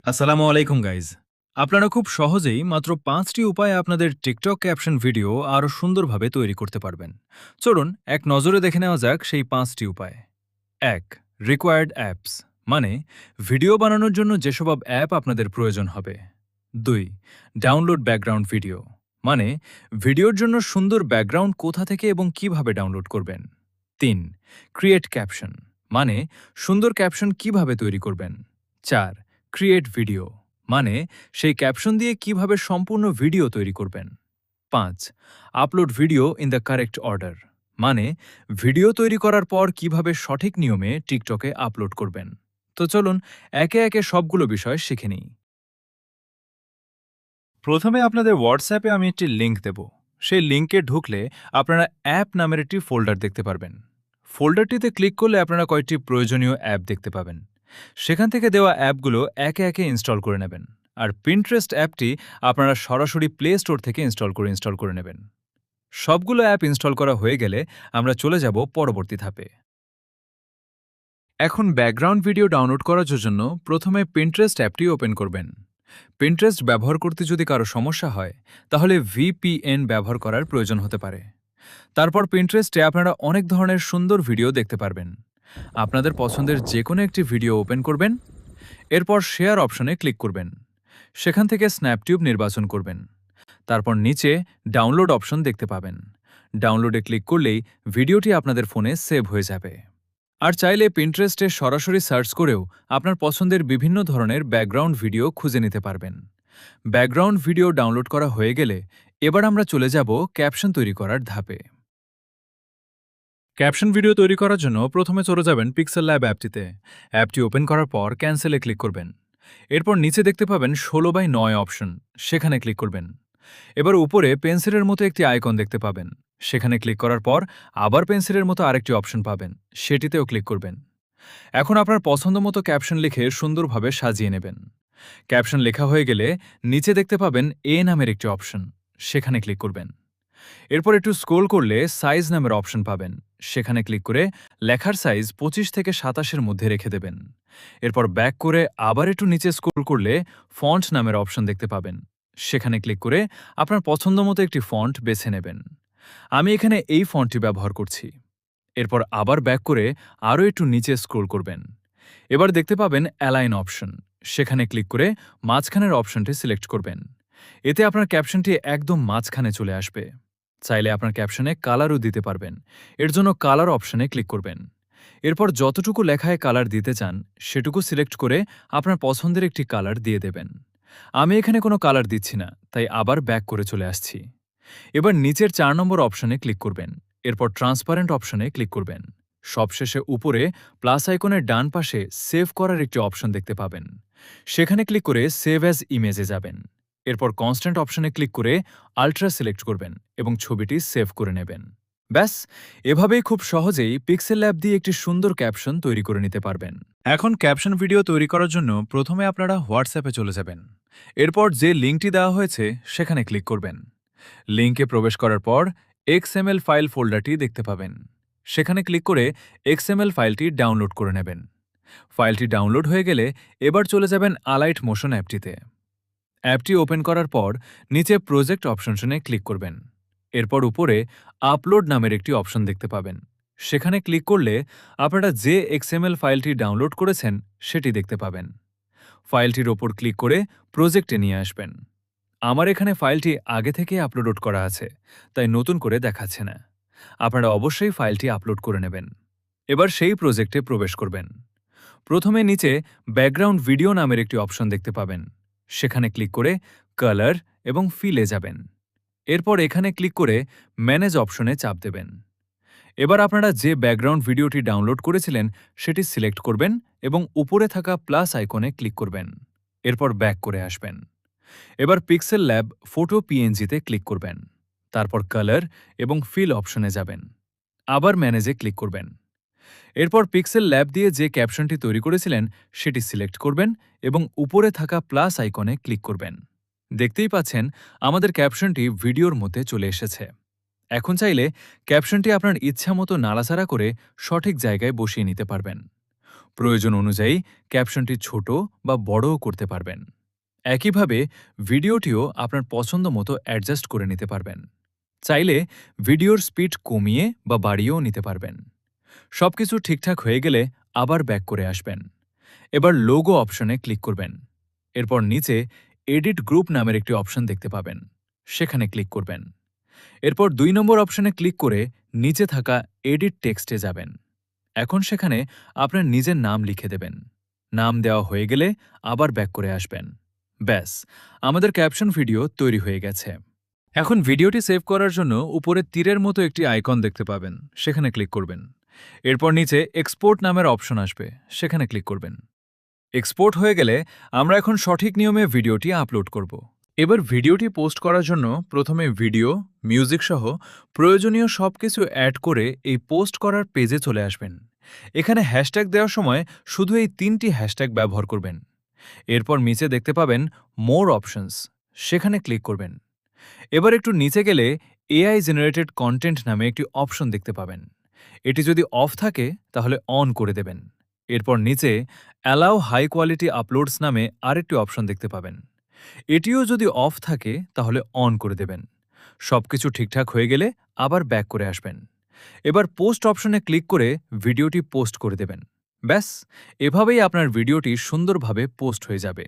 আসসালামু আলাইকুম গাইজ। আপনারা খুব সহজেই মাত্র ৫টি উপায়ে আপনাদের টিকটক ক্যাপশন ভিডিও আরও সুন্দরভাবে তৈরি করতে পারবেন। চলুন এক নজরে দেখে নেওয়া যাক সেই ৫টি উপায়। ১. রিকোয়ার্ড অ্যাপস, মানে ভিডিও বানানোর জন্য যেসব অ্যাপ আপনাদের প্রয়োজন হবে। ২. ডাউনলোড ব্যাকগ্রাউন্ড ভিডিও, মানে ভিডিওর জন্য সুন্দর ব্যাকগ্রাউন্ড কোথা থেকে এবং কিভাবে ডাউনলোড করবেন। ৩. ক্রিয়েট ক্যাপশন, মানে সুন্দর ক্যাপশন কিভাবে তৈরি করবেন। ৪. ক্রিয়েট ভিডিও, মানে সেই ক্যাপশন দিয়ে কিভাবে সম্পূর্ণ ভিডিও তৈরি করবেন। ৫. Upload video in the correct order, মানে ভিডিও তৈরি করার পর কিভাবে সঠিক নিয়মে টিকটকে আপলোড করবেন। তো চলুন একে একে সবগুলো বিষয় শিখে নিই। প্রথমে আপনাদের হোয়াটসঅ্যাপে আমি একটি লিঙ্ক দেব। সেই লিঙ্কে ঢুকলে আপনারা অ্যাপ নামের একটি ফোল্ডার দেখতে পারবেন। ফোল্ডারটিতে ক্লিক করলে আপনারা কয়েকটি প্রয়োজনীয় অ্যাপ দেখতে পাবেন। সেখান থেকে দেওয়া অ্যাপগুলো একে একে ইনস্টল করে নেবেন। আর পিন্টারেস্ট অ্যাপটি আপনারা সরাসরি প্লে স্টোর থেকে ইনস্টল করে নেবেন। সবগুলো অ্যাপ ইনস্টল করা হয়ে গেলে আমরা চলে যাব পরবর্তী ধাপে। এখন ব্যাকগ্রাউন্ড ভিডিও ডাউনলোড করার জন্য প্রথমে পিন্টারেস্ট অ্যাপটি ওপেন করবেন। পিন্টারেস্ট ব্যবহার করতে যদি কারো সমস্যা হয়, তাহলে ভিপিএন ব্যবহার করার প্রয়োজন হতে পারে। তারপর পিন্টারেস্টে আপনারা অনেক ধরনের সুন্দর ভিডিও দেখতে পারবেন। আপনাদের পছন্দের যে কোনো একটি ভিডিও ওপেন করবেন। এরপর শেয়ার অপশনে ক্লিক করবেন। সেখান থেকে স্ন্যাপটিউব নির্বাচন করবেন। তারপর নিচে ডাউনলোড অপশন দেখতে পাবেন। ডাউনলোডে ক্লিক করলেই ভিডিওটি আপনাদের ফোনে সেভ হয়ে যাবে। আর চাইলে পিন্টারেস্টে সরাসরি সার্চ করেও আপনার পছন্দের বিভিন্ন ধরনের ব্যাকগ্রাউন্ড ভিডিও খুঁজে নিতে পারবেন। ব্যাকগ্রাউন্ড ভিডিও ডাউনলোড করা হয়ে গেলে এবার আমরা চলে যাব ক্যাপশন তৈরি করার ধাপে। ক্যাপশন ভিডিও তৈরি করার জন্য প্রথমে চলে যাবেন পিক্সেল ল্যাব অ্যাপটিতে। অ্যাপটি ওপেন করার পর ক্যান্সেলে ক্লিক করবেন। এরপর নিচে দেখতে পাবেন 16:9 অপশন, সেখানে ক্লিক করবেন। এবার উপরে পেন্সিলের মতো একটি আইকন দেখতে পাবেন। সেখানে ক্লিক করার পর আবার পেন্সিলের মতো আরেকটি অপশন পাবেন, সেটিতেও ক্লিক করবেন। এখন আপনার পছন্দ মতো ক্যাপশন লিখে সুন্দরভাবে সাজিয়ে নেবেন। ক্যাপশন লেখা হয়ে গেলে নিচে দেখতে পাবেন এ নামের একটি অপশন, সেখানে ক্লিক করবেন। এরপর একটু স্ক্রোল করলে সাইজ নামের অপশন পাবেন, সেখানে ক্লিক করে লেখার সাইজ 25 থেকে 27-এর মধ্যে রেখে দেবেন। এরপর ব্যাক করে আবার একটু নিচে স্ক্রোল করলে ফন্ট নামের অপশন দেখতে পাবেন, সেখানে ক্লিক করে আপনার পছন্দ মতো একটি ফন্ট বেছে নেবেন। আমি এখানে এই ফন্টটি ব্যবহার করছি। এরপর আবার ব্যাক করে আরও একটু নিচে স্ক্রোল করবেন। এবার দেখতে পাবেন অ্যালাইন অপশন, সেখানে ক্লিক করে মাঝখানের অপশনটি সিলেক্ট করবেন। এতে আপনার ক্যাপশনটি একদম মাঝখানে চলে আসবে। চাইলে আপনার ক্যাপশনে কালারও দিতে পারবেন। এর জন্য কালার অপশনে ক্লিক করবেন। এরপর যতটুকু লেখায় কালার দিতে চান সেটুকু সিলেক্ট করে আপনার পছন্দের একটি কালার দিয়ে দেবেন। আমি এখানে কোনো কালার দিচ্ছি না, তাই আবার ব্যাক করে চলে আসছি। এবার নিচের 4 নম্বর অপশনে ক্লিক করবেন। এরপর ট্রান্সপারেন্ট অপশনে ক্লিক করবেন। সবশেষে উপরে প্লাস আইকনের ডান পাশে সেভ করার একটি অপশন দেখতে পাবেন। সেখানে ক্লিক করে সেভ অ্যাজ ইমেজে যাবেন। এরপর কনস্ট্যান্ট অপশনে ক্লিক করে আল্ট্রা সিলেক্ট করবেন এবং ছবিটি সেভ করে নেবেন। ব্যাস, এভাবেই খুব সহজেই পিক্সেল ল্যাব দিয়ে একটি সুন্দর ক্যাপশন তৈরি করে নিতে পারবেন। এখন ক্যাপশন ভিডিও তৈরি করার জন্য প্রথমে আপনারা হোয়াটসঅ্যাপে চলে যাবেন। এরপর যে লিঙ্কটি দেওয়া হয়েছে সেখানে ক্লিক করবেন। লিঙ্কে প্রবেশ করার পর XML ফাইল ফোল্ডারটি দেখতে পাবেন। সেখানে ক্লিক করে XML ফাইলটি ডাউনলোড করে নেবেন। ফাইলটি ডাউনলোড হয়ে গেলে এবার চলে যাবেন আলাইট মোশন অ্যাপটিতে। অ্যাপটি ওপেন করার পর নিচে প্রজেক্ট অপশনে ক্লিক করবেন। এরপর উপরে আপলোড নামের একটি অপশন দেখতে পাবেন। সেখানে ক্লিক করলে আপনারা যে XML ফাইলটি ডাউনলোড করেছেন সেটি দেখতে পাবেন। ফাইলটির ওপর ক্লিক করে প্রজেক্টে নিয়ে আসবেন। আমার এখানে ফাইলটি আগে থেকে আপলোড করা আছে, তাই নতুন করে দেখাচ্ছে না। আপনারা অবশ্যই ফাইলটি আপলোড করে নেবেন। এবার সেই প্রজেক্টে প্রবেশ করবেন। প্রথমে নিচে ব্যাকগ্রাউন্ড ভিডিও নামের একটি অপশন দেখতে পাবেন। সেখানে ক্লিক করে কালার এবং ফিলে যাবেন। এরপর এখানে ক্লিক করে ম্যানেজ অপশনে চাপ দেবেন। এবার আপনারা যে ব্যাকগ্রাউন্ড ভিডিওটি ডাউনলোড করেছিলেন সেটি সিলেক্ট করবেন এবং উপরে থাকা প্লাস আইকনে ক্লিক করবেন। এরপর ব্যাক করে আসবেন। এবার পিক্সেল ল্যাব ফটো পিএনজিতে ক্লিক করবেন। তারপর কালার এবং ফিল অপশনে যাবেন। আবার ম্যানেজে ক্লিক করবেন। এরপর পিক্সেল ল্যাব দিয়ে যে ক্যাপশনটি তৈরি করেছিলেন সেটি সিলেক্ট করবেন এবং উপরে থাকা প্লাস আইকনে ক্লিক করবেন। দেখতেই পাচ্ছেন আমাদের ক্যাপশনটি ভিডিওর মধ্যে চলে এসেছে। এখন চাইলে ক্যাপশনটি আপনার ইচ্ছা মতো নাড়াচাড়া করে সঠিক জায়গায় বসিয়ে নিতে পারবেন। প্রয়োজন অনুযায়ী ক্যাপশনটি ছোট বা বড়ও করতে পারবেন। একইভাবে ভিডিওটিও আপনার পছন্দ মতো অ্যাডজাস্ট করে নিতে পারবেন। চাইলে ভিডিওর স্পিড কমিয়ে বা বাড়িয়েও নিতে পারবেন। সবকিছু ঠিকঠাক হয়ে গেলে আবার ব্যাক করে আসবেন। এবার লোগো অপশনে ক্লিক করবেন। এরপর নিচে এডিট গ্রুপ নামের একটি অপশন দেখতে পাবেন, সেখানে ক্লিক করবেন। এরপর ২ নম্বর অপশনে ক্লিক করে নিচে থাকা এডিট টেক্সটে যাবেন। এখন সেখানে আপনার নিজের নাম লিখে দেবেন। নাম দেওয়া হয়ে গেলে আবার ব্যাক করে আসবেন। ব্যাস, আমাদের ক্যাপশন ভিডিও তৈরি হয়ে গেছে। এখন ভিডিওটি সেভ করার জন্য উপরে তীরের মতো একটি আইকন দেখতে পাবেন, সেখানে ক্লিক করবেন। এরপর নিচে এক্সপোর্ট নামের অপশন আসবে, সেখানে ক্লিক করবেন। এক্সপোর্ট হয়ে গেলে আমরা এখন সঠিক নিয়মে ভিডিওটি আপলোড করব। এবার ভিডিওটি পোস্ট করার জন্য প্রথমে ভিডিও, মিউজিক সহ প্রয়োজনীয় সবকিছু অ্যাড করে এই পোস্ট করার পেজে চলে আসবেন। এখানে হ্যাশট্যাগ দেওয়ার সময় শুধু এই ৩টি হ্যাশট্যাগ ব্যবহার করবেন। এরপর নিচে দেখতে পাবেন মোর অপশনস, সেখানে ক্লিক করবেন। এবার একটু নিচে গেলে এআই জেনারেটেড কন্টেন্ট নামে একটি অপশন দেখতে পাবেন। এটি যদি অফ থাকে তাহলে অন করে দেবেন। এরপর নিচে অ্যালাউ হাই কোয়ালিটি আপলোডস নামে আরেকটি অপশন দেখতে পাবেন। এটিও যদি অফ থাকে তাহলে অন করে দেবেন। সবকিছু ঠিকঠাক হয়ে গেলে আবার ব্যাক করে আসবেন। এবার পোস্ট অপশনে ক্লিক করে ভিডিওটি পোস্ট করে দেবেন। ব্যাস, এভাবেই আপনার ভিডিওটি সুন্দরভাবে পোস্ট হয়ে যাবে।